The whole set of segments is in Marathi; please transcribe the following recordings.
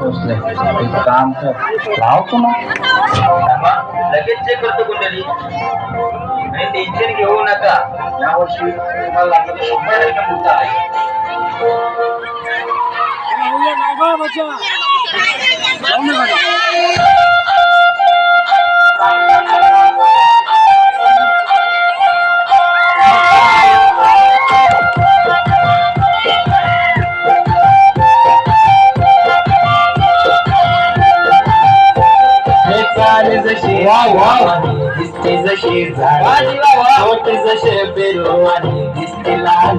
बसले एक काम कर लावतो ना लगेच चेक करतो कुंडली आणि टेन्शन घेऊ नका यावर्षी तुम्हाला लागलं 100% मुद्दा आहे जसे दिसते जसे झाड जसे पेरू आणि दिसते लाल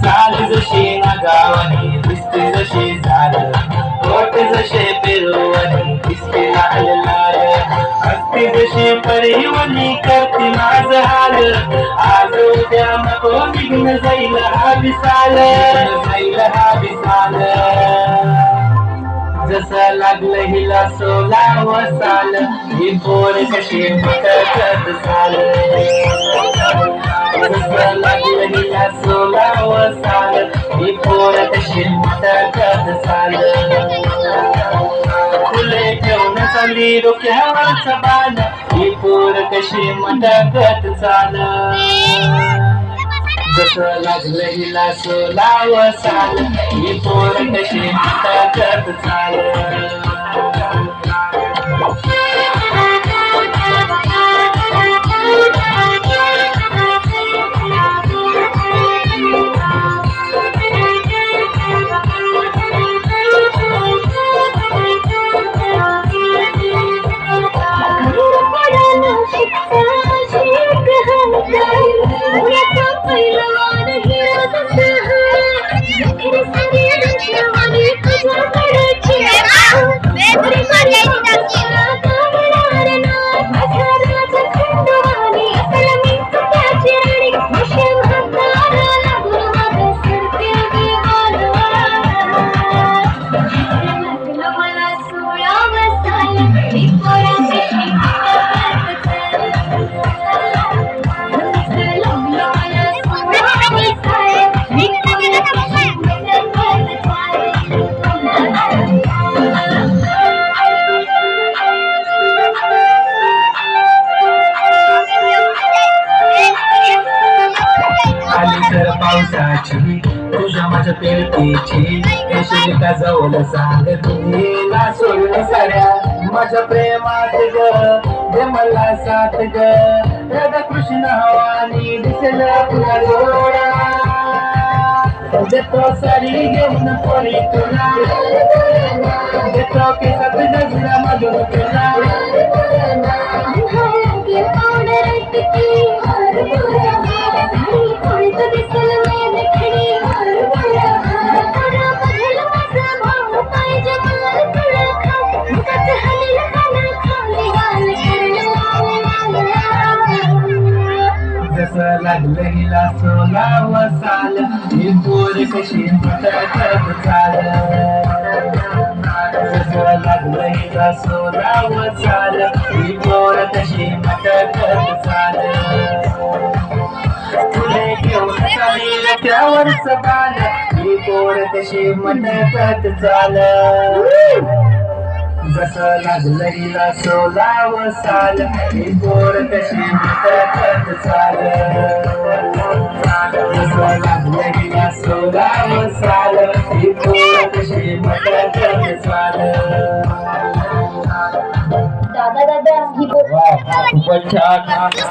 चाल जशी नागावानी दिसते जसे झाड ओठ जसे पेरू आणि दिसते लाल लाल हसते जसे परिवनी करते माझ हाल आज उद्या नको निघून जाईल हा विसाल जसं लागलं हिला 16 साल ही पोर कशी फटकत चाल जसं लागलं हिला 16 साल ही पोर कशी फटकत चाल फुले ठेवून चालली डोक्यावरच बाण ही पोर कशी मटकत चाल जसं लागलं हिला 16 साल ही पोर कशी मटकत चाल पावसाची तुझ्या माझ्या पेरतीची येशील का जवळ सांग तुला सोडून साऱ्या माझ्या प्रेमात ग दे मला साथ ग राधा कृष्ण हवानी दिसेल तुला जोडा देतो सारी घेऊन पोरी तुला देतो केसात गजरा मधून तुला जसं लागलं हिला 16 साल ही पोर कशी मटकत चाल जसं लागलं हिला 16 साल ही पोर कशी मटकत चाल फुले घेऊन चालेल त्यावरच बाण ही पोर कशी मटकत चाल जसं लागलं हिला 16 साल ही पोर कशी मटकत चाल जसं लागलं हिला 16 साल ही पोर कशी मटकत चाल दादा ही खूपच छान